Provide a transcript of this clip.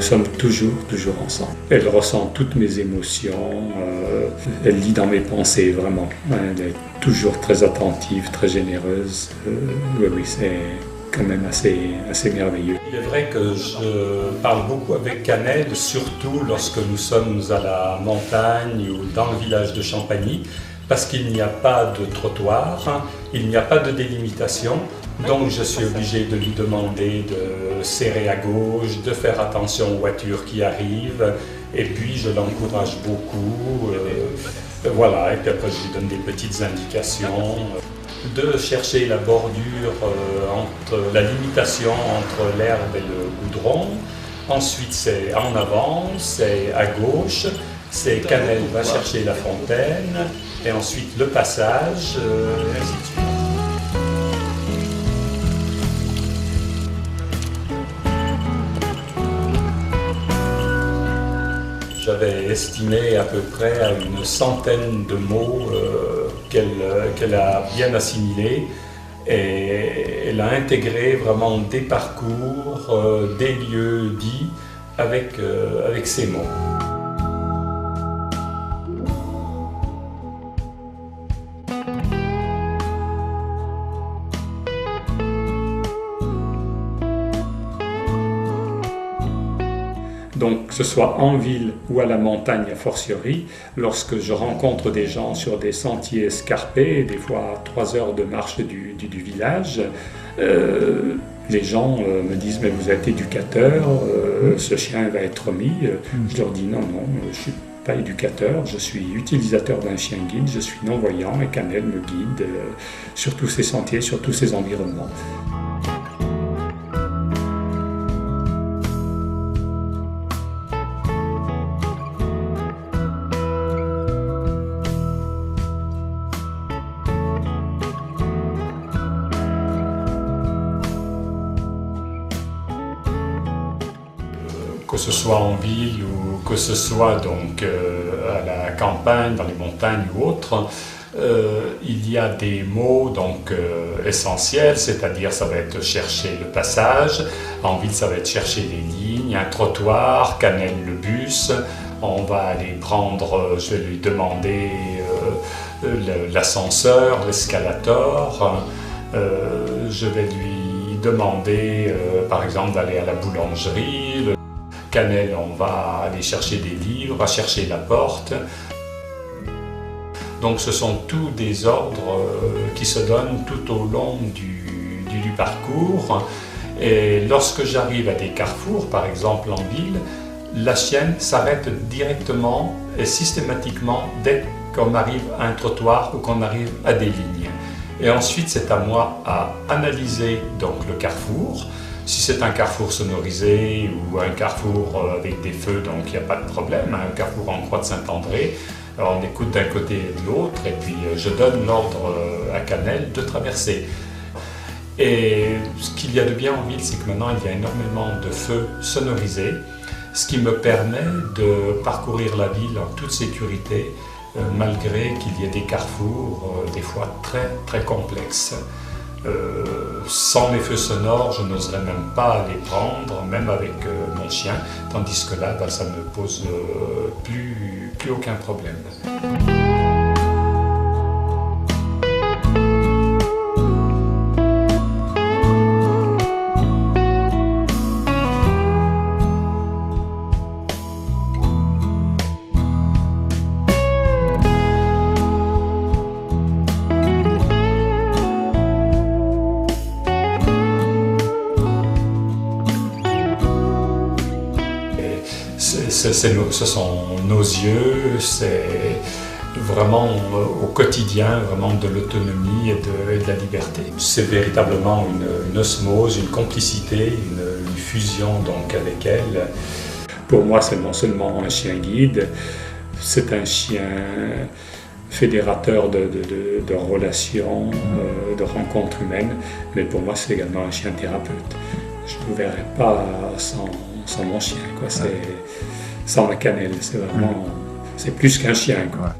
Nous sommes toujours ensemble. Elle ressent toutes mes émotions, elle lit dans mes pensées, vraiment. Elle est toujours très attentive, très généreuse. Oui, c'est quand même assez merveilleux. Il est vrai que je parle beaucoup avec Cannelle, surtout lorsque nous sommes à la montagne ou dans le village de Champagny, parce qu'il n'y a pas de trottoir, il n'y a pas de délimitation. Donc je suis obligé de lui demander de serrer à gauche, de faire attention aux voitures qui arrivent, et puis je l'encourage beaucoup. Voilà, et puis après je lui donne des petites indications. De chercher la bordure, la limitation entre l'herbe et le goudron. Ensuite c'est en avant, c'est à gauche, c'est Cannelle va chercher la fontaine, et ensuite le passage, et ainsi de suite. J'avais estimé à peu près à une centaine de mots qu'elle a bien assimilés, et elle a intégré vraiment des parcours, des lieux dits avec ces mots. Donc, que ce soit en ville ou à la montagne a fortiori, lorsque je rencontre des gens sur des sentiers escarpés, des fois à 3 heures de marche du village, les gens me disent « mais vous êtes éducateur, ce chien va être mis ». Je leur dis « non, je ne suis pas éducateur, je suis utilisateur d'un chien guide, je suis non-voyant et Cannelle me guide sur tous ces sentiers, sur tous ces environnements ». Que ce soit en ville ou que ce soit donc à la campagne, dans les montagnes ou autres, il y a des mots donc essentiels, c'est-à-dire ça va être chercher le passage, en ville ça va être chercher les lignes, un trottoir, Cannelle le bus, on va aller prendre, je vais lui demander l'ascenseur, l'escalator, je vais lui demander par exemple d'aller à la boulangerie. Cannelle, on va aller chercher des livres, va chercher la porte. Donc ce sont tous des ordres qui se donnent tout au long du parcours. Et lorsque j'arrive à des carrefours, par exemple en ville, la chienne s'arrête directement et systématiquement dès qu'on arrive à un trottoir ou qu'on arrive à des lignes. Et ensuite, c'est à moi à analyser donc le carrefour. Si c'est un carrefour sonorisé ou un carrefour avec des feux, donc il n'y a pas de problème, un carrefour en croix de Saint-André, on écoute d'un côté et de l'autre, et puis je donne l'ordre à Cannelle de traverser. Et ce qu'il y a de bien en ville, c'est que maintenant il y a énormément de feux sonorisés, ce qui me permet de parcourir la ville en toute sécurité, malgré qu'il y ait des carrefours des fois très complexes. Sans les feux sonores, je n'oserais même pas les prendre, même avec mon chien, tandis que là, ça ne me pose plus aucun problème. Ce sont nos yeux, c'est vraiment au quotidien, vraiment de l'autonomie et de la liberté. C'est véritablement une osmose, une complicité, une fusion donc avec elle. Pour moi, c'est non seulement un chien guide, c'est un chien fédérateur de relations, de rencontres humaines, mais pour moi, c'est également un chien thérapeute. Je ne me verrais pas sans mon chien, quoi. Sans ma Cannelle, c'est vraiment, c'est plus qu'un chien, quoi.